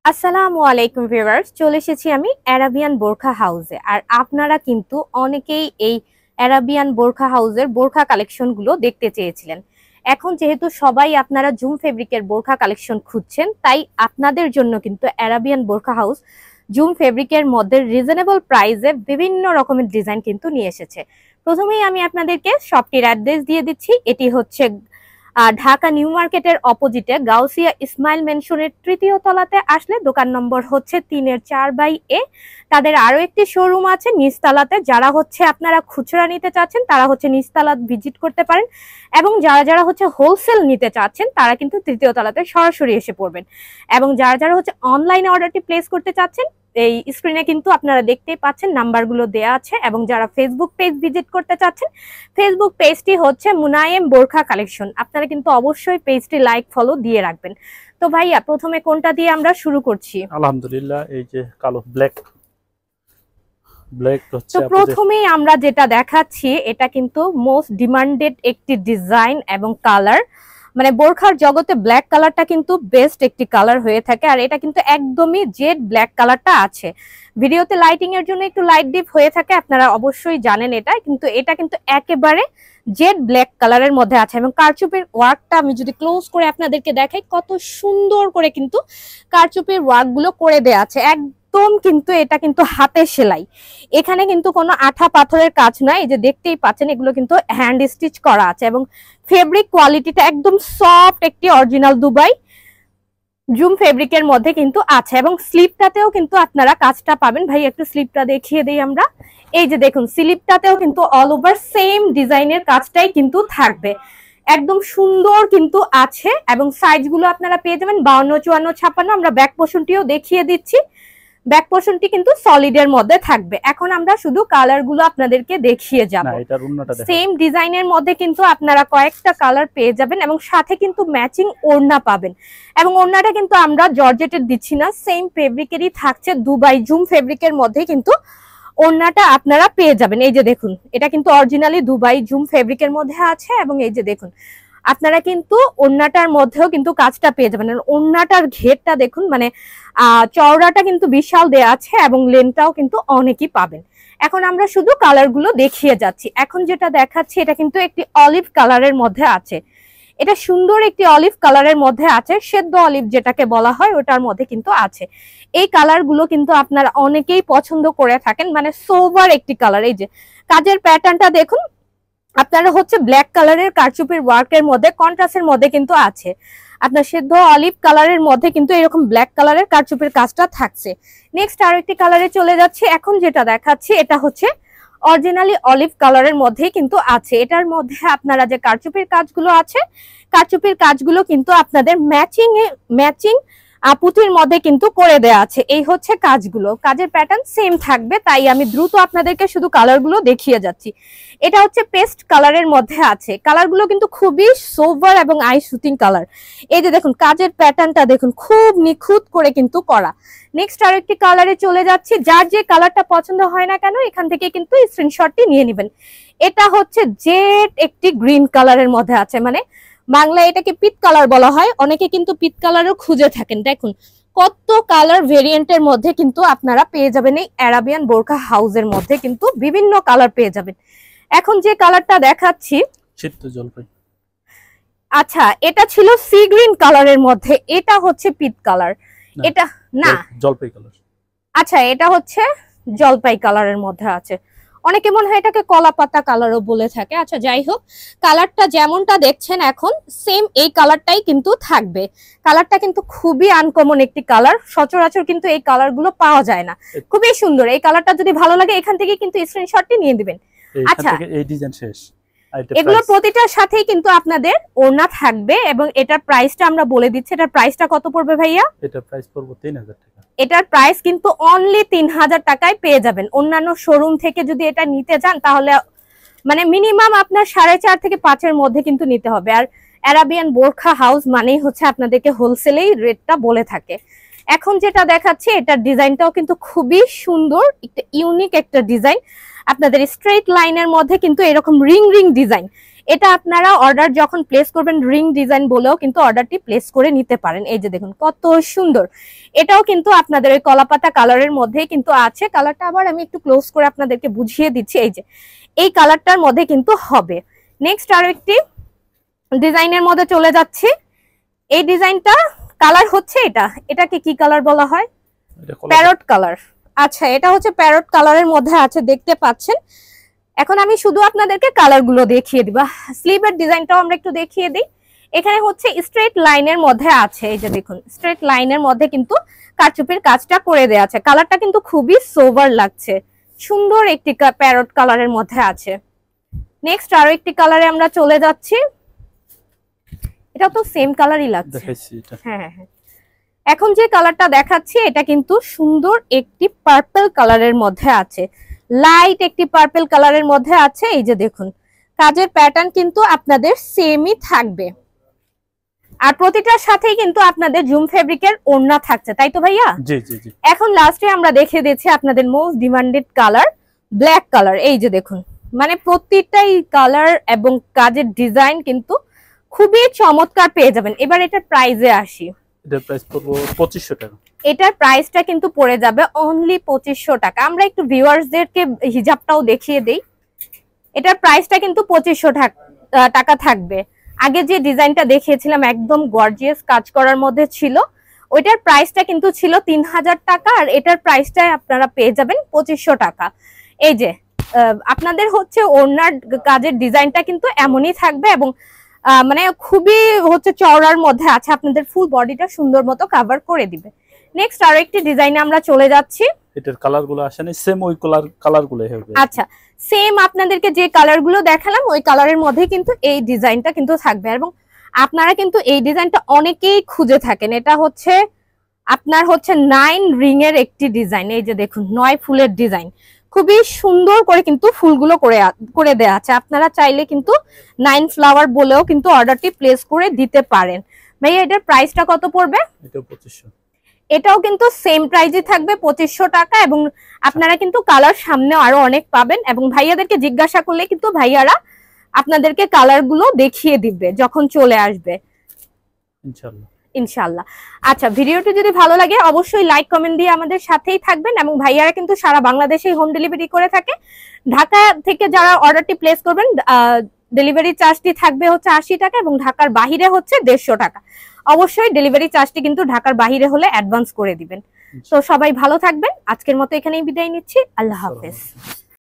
আসসালামু আলাইকুম ভিউয়ার্স, চলে এসেছি আমি অ্যারাবিয়ান বোরখা হাউসে। আর আপনারা কিন্তু অনেকেই এই অ্যারাবিয়ান বোরখা হাউসের বোরখা কালেকশনগুলো দেখতে চেয়েছিলেন। এখন যেহেতু সবাই আপনারা জুম ফেব্রিকের বোরখা কালেকশন খুঁজছেন, তাই আপনাদের জন্য কিন্তু অ্যারাবিয়ান বোরখা হাউস জুম ফেব্রিকের মধ্যে রিজনেবল প্রাইসে বিভিন্ন রকমের ডিজাইন কিন্তু নিয়ে এসেছে। প্রথমেই আমি আপনাদেরকে শপটির অ্যাড্রেস দিয়ে দিচ্ছি। এটি হচ্ছে ঢাকা নিউ মার্কেটের অপোজিটে গাউসিয়া ইসমাইল মেনশনের তৃতীয় তলাতে আসলে দোকান নম্বর হচ্ছে 3/4/A। তাদের আরো একটি শোরুম আছে নিচতলাতে। যারা হচ্ছে আপনারা খুচরা নিতে চাচ্ছেন তারা হচ্ছে নিচতলা ভিজিট করতে পারেন, এবং যারা যারা হচ্ছে হোলসেল নিতে চাচ্ছেন তারা কিন্তু তৃতীয় তলাতে সরাসরি এসে পড়বেন। এবং যারা যারা হচ্ছে অনলাইনে অর্ডারটি প্লেস করতে চাচ্ছেন, এই স্ক্রিনে কিন্তু আপনারা দেখতেই পাচ্ছেন নাম্বারগুলো দেয়া আছে। এবং যারা ফেসবুক পেজ ভিজিট করতে চাচ্ছেন, ফেসবুক পেজটি হচ্ছে মুনায়েম বোরখা কালেকশন। আপনারা কিন্তু অবশ্যই পেজটি লাইক ফলো দিয়ে রাখবেন। তো ভাইয়া, প্রথমে কোনটা দিয়ে আমরা শুরু করছি? আলহামদুলিল্লাহ, এই যে কালো ব্ল্যাক হচ্ছে। তো প্রথমেই আমরা যেটা দেখাচ্ছি এটা কিন্তু মোস্ট ডিমান্ডেড একটি ডিজাইন এবং কালার। মানে বোরখার জগতে ব্ল্যাক কালারটা কিন্তু বেস্ট একটি কালার হয়ে থাকে, আর এটা কিন্তু একদমই জেড ব্ল্যাক কালারটা আছে। ভিডিওতে লাইটিং এর জন্য একটু লাইট ডিপ হয়ে থাকে, আপনারা অবশ্যই জানেন এটা কিন্তু একেবারে জেড ব্ল্যাক কালারের মধ্যে আছে। এবং কারচুপির ওয়ার্কটা আমি যদি ক্লোজ করে আপনাদেরকে দেখাই, কত সুন্দর করে কিন্তু কারচুপির ওয়ার্ক গুলো করে দেয়া আছে। একদম কিন্তু এটা কিন্তু হাতে সেলাই, এখানে কিন্তু কোনো আঠা পাথরের কাজ নাই। এই যে দেখতেই পাচ্ছেন, এগুলো কিন্তু হ্যান্ড স্টিচ করা আছে। এবং ফেব্রিক কোয়ালিটিটা একদম সফট একটি অরিজিনাল দুবাই জুম ফেব্রিকের মধ্যে কিন্তু আছে। এবং স্লিপটাতেও কিন্তু আপনারা কাজটা পাবেন। ভাই একটু স্লিপটা দেখিয়ে দেই আমরা। এই যে দেখুন, স্লিপটাতেও কিন্তু অল ওভার সেম ডিজাইনের কাজটাই কিন্তু থাকবে। একদম সুন্দর কিন্তু আছে। এবং সাইজগুলো আপনারা পেয়ে যাবেন 52, 54, 56। আমরা ব্যাক পোর্শনটিও দেখিয়ে দিচ্ছি। ব্যাক পোর্শনটি কিন্তু সলিডের মধ্যে থাকবে। এখন আমরা শুধু কালারগুলো আপনাদেরকে দেখিয়ে যাব। সেম ডিজাইনের মধ্যে কিন্তু আপনারা কয়েকটা কালার পেয়ে যাবেন, এবং সাথে কিন্তু ম্যাচিং ওড়না পাবেন। এবং ওড়নাটা কিন্তু আমরা জর্জেটের দিচ্ছি না, সেম ফেব্রিকেরই থাকছে। দুবাই জুম ফেব্রিকের মধ্যে কিন্তু ওড়নাটা আপনারা পেয়ে যাবেন। এই যে দেখুন, এটা কিন্তু অরিজিনালি দুবাই জুম ফেব্রিকের মধ্যে আছে। এবং এই যে দেখুন, আপনারা কিন্তু ওড়নাটার মধ্যেও কিন্তু কাজটা পেয়ে যাবেন। ওড়নাটার ঘেরটা দেখুন, মানে চওড়াটা কিন্তু বিশাল দেয়া আছে, এবং লেনটাও কিন্তু অনেকই পাবেন। এখন আমরা শুধু কালারগুলো দেখিয়ে যাচ্ছি। এখন যেটা দেখাচ্ছি এটা কিন্তু একটি অলিভ কালারের মধ্যে আছে। এটা সুন্দর একটি অলিভ কালারের মধ্যে আছে, সেদ্ধ অলিভ যেটাকে বলা হয় ওটার মধ্যে কিন্তু আছে। এই কালারগুলো কিন্তু আপনারা অনেকেই পছন্দ করে থাকেন, মানে সোভার একটি কালার। এই যে কাজের প্যাটার্নটা দেখুন, আপনারা হচ্ছে ব্ল্যাক কালারের কারচুপির ওয়ার্কের মধ্যে কন্ট্রাস্টের মধ্যে কিন্তু আছে। আপনার সেদ্ধ অলিভ কালারের মধ্যে কিন্তু এরকম ব্ল্যাক কালারের কারচুপির কাজটা থাকছে। নেক্সট আরো একটি কালারে চলে যাচ্ছে। এখন যেটা দেখাচ্ছি এটা হচ্ছে অরিজিনালি অলিভ কালারের মধ্যেই কিন্তু আছে। এটার মধ্যে আপনারা যে কারচুপির কাজগুলো আছে, কারচুপির কাজগুলো কিন্তু আপনাদের ম্যাচিং পুঁথির মধ্যে কিন্তু করে দেয়া আছে। এই হচ্ছে কাজগুলো, কাজের প্যাটার্ন সেম থাকবে। তাই আমি দ্রুত আপনাদেরকে শুধু কালারগুলো দেখিয়ে যাচ্ছি। এটা হচ্ছে পেস্ট কালারের মধ্যে আছে। কালারগুলো কিন্তু খুবই সোভার এবং আই শুটিং কালার। এই যে দেখুন, কাজের প্যাটার্নটা দেখুন, খুব নিখুঁত করে কিন্তু করা। নেক্সট আরেকটি কালারে চলে যাচ্ছি। যার যে কালারটা পছন্দ হয় না কেন, এখান থেকে কিন্তু স্ক্রিনশটটি নিয়ে নেবেন। এটা হচ্ছে জেড একটি গ্রিন কালারের মধ্যে আছে, মানে বাংলায় এটাকে পিট কালার বলা হয়। অনেকে কিন্তু পিট কালারও খুঁজে থাকেন। দেখুন কত কালার ভেরিয়েন্টের মধ্যে কিন্তু আপনারা পেয়ে যাবেন এই অ্যারাবিয়ান বোরখা হাউসের মধ্যে, কিন্তু বিভিন্ন কালার পেয়ে যাবেন। এখন যে কালারটা দেখাচ্ছি, জলপাই। আচ্ছা, এটা ছিল সি গ্রিন কালারের মধ্যে, এটা হচ্ছে পিট কালার। এটা না, জলপাই কালার। আচ্ছা, এটা হচ্ছে জলপাই কালারের মধ্যে আছে। অনেকে মনে হয় এটাকে কলা পাতা কালারও বলে থাকে। আচ্ছা, যাই হোক, কালারটা যেমনটা দেখছেন এখন সেম এই কালারটাই কিন্তু থাকবে। কালারটা কিন্তু খুবই আনকমন একটি কালার, সচরাচর কিন্তু এই কালারগুলো পাওয়া যায় না। খুবই সুন্দর। এই কালারটা যদি ভালো লাগে এখান থেকে কিন্তু স্ক্রিনশটটি নিয়ে দিবেন। আচ্ছা, এই ডিজাইন শেষ। এগুলো প্রতিটার সাথেই কিন্তু আপনাদের ওড়না থাকবে। এবং এটার প্রাইসটা আমরা বলে দিচ্ছি। এটার প্রাইসটা কত পড়বে ভাইয়া? এটার প্রাইস পড়বে 3000 টাকা। এটার প্রাইস কিন্তু অনলি 3000 টাকায় পেয়ে যাবেন। অন্যান্য শোরুম থেকে যদি এটা নিতে চান তাহলে মানে মিনিমাম আপনার 4.5 থেকে 5-এর মধ্যে কিন্তু নিতে হবে। আর অ্যারাবিয়ান বোরখা হাউস মানেই হচ্ছে আপনাদেরকে হোলসেলেই রেটটা বলে থাকে। এখন যেটা দেখাচ্ছি এটার ডিজাইনটাও কিন্তু খুবই সুন্দর, একটা ইউনিক একটা ডিজাইন। আপনাদের স্ট্রেট লাইনের মধ্যে কিন্তু এরকম রিং রিং ডিজাইন। এটা আপনারা অর্ডার যখন প্লেস করবেন রিং ডিজাইন বলেও কিন্তু অর্ডারটি প্লেস করে নিতে পারেন। এই যে দেখুন কত সুন্দর, এটাও কিন্তু আপনাদের ওই কলাপাতা কালারের মধ্যেই কিন্তু আছে। কালারটা আবার আমি একটু ক্লোজ করে আপনাদেরকে বুঝিয়ে দিচ্ছি। এই যে এই কালারটার মধ্যে কিন্তু হবে। নেক্সট আরো একটি ডিজাইনের মধ্যে চলে যাচ্ছি। এই ডিজাইনটা কালার হচ্ছে এটাকে কি কালার বলা হয়? Parrot colour. আচ্ছা, এটা হচ্ছে প্যারট কালারের মধ্যে আছে, দেখতে পাচ্ছেন। এখন আমি শুধু আপনাদেরকে কালারগুলো দেখিয়ে দিব। স্লিভের ডিজাইনটাও আমরা একটু দেখিয়ে দিই। এখানে হচ্ছে স্ট্রেট লাইনের মধ্যে আছে, এই যে দেখুন স্ট্রেট লাইনের মধ্যে কিন্তু কারচুপির কাজটা করে দেওয়া আছে। কালারটা কিন্তু খুবই সোভার লাগছে, সুন্দর একটি প্যারট কালারের মধ্যে আছে। নেক্সট আরো একটি কালারে আমরা চলে যাচ্ছি। এটা তো সেম কালারই লাগছে। হ্যাঁ, এখন যে কালারটা দেখাচ্ছি এটা কিন্তু সুন্দর একটি পার্পল কালারের মধ্যে আছে, লাইট একটি পার্পল কালারের মধ্যে আছে। এই যে দেখুন কাজের প্যাটার্ন কিন্তু আপনাদের সেমই থাকবে, আর প্রতিটার সাথেই কিন্তু আপনাদের জুম ফেব্রিকের ওড়না থাকছে, তাই তো ভাইয়া? জি জি জি। এখন লাস্টে আমরা দেখে দিচ্ছি আপনাদের most demanded colour black colour. এই যে দেখুন মানে প্রতিটাই কালার এবং কাজের ডিজাইন কিন্তু খুবই চমৎকার পেয়ে যাবেন। এবার এটার প্রাইসে আসি। এটার প্রাইস পড়বে 2500 টাকা। এটার প্রাইসটা কিন্তু পড়ে যাবে অনলি 2500 টাকা। আমরা একটু ভিউয়ার্সদেরকে হিজাবটাও দেখিয়ে দেই। এটার প্রাইসটা কিন্তু 2500 টাকা থাকবে। আগে যে ডিজাইনটা দেখিয়েছিলাম একদম গর্জিয়াস কাজ করার মধ্যে ছিল, ওইটার প্রাইসটা কিন্তু ছিল 3000 টাকা, আর এটার প্রাইসটা আপনারা পেয়ে যাবেন 2500 টাকা। এই যে আপনাদের হচ্ছে ওড়নার কাজের ডিজাইনটা কিন্তু এমনই থাকবে এবং মানে খুবই হচ্ছে চওড়ার মধ্যে আছে, আপনাদের ফুল বডিটা সুন্দর মতো কভার করে দিবে। নেক্সট আরো একটি ডিজাইনে আমরা চলে যাচ্ছি। এটার কালারগুলো আসেনি, সেম ওই কালারগুলো হবে। আচ্ছা, সেম আপনাদেরকে যে কালারগুলো দেখালাম ওই কালারের মধ্যে কিন্তু এই ডিজাইনটা কিন্তু থাকবে, এবং আপনারা কিন্তু এই ডিজাইনটা অনেকেই খুঁজে থাকেন। এটা হচ্ছে আপনার হচ্ছে 9 রিং এর একটি ডিজাইন। এই যে দেখুন 9 ফুলের ডিজাইন, খুবই সুন্দর করে কিন্তু ফুলগুলো করে দেয়া আছে। আপনারা চাইলে কিন্তু 9 ফ্লাওয়ার বলেও কিন্তু অর্ডারটি প্লেস করে দিতে পারেন। ভাইয়া এটার প্রাইসটা কত পড়বে? এটা 2500। এটাও কিন্তু সেম প্রাইসই থাকবে 2500 টাকা, এবং আপনারা কিন্তু কালার সামনে আরো অনেক পাবেন, এবং ভাইয়াদেরকে জিজ্ঞাসা করলে কিন্তু ভাইয়ারা আপনাদেরকে কালারগুলো দেখিয়ে দিবে যখন চলে আসবে ইনশাআল্লাহ। ইনশাআল্লাহ। আচ্ছা, ভিডিওটি যদি ভালো লাগে অবশ্যই লাইক কমেন্ট দিয়ে আমাদের সাথেই থাকবেন, এবং ভাইয়ারা কিন্তু সারা বাংলাদেশেই হোম ডেলিভারি করে থাকে। ঢাকা থেকে যারা অর্ডারটি প্লেস করবেন ডেলিভারি চার্জটি থাকবে হচ্ছে 80 টাকা, এবং ঢাকার বাহিরে হচ্ছে 150 টাকা। অবশ্যই ডেলিভারি চার্জটি কিন্তু ঢাকার বাহিরে হলে অ্যাডভান্স করে দিবেন। তো সবাই ভালো থাকবেন, আজকের মতো এখানেই বিদায় নিচ্ছি। আল্লাহ হাফেজ।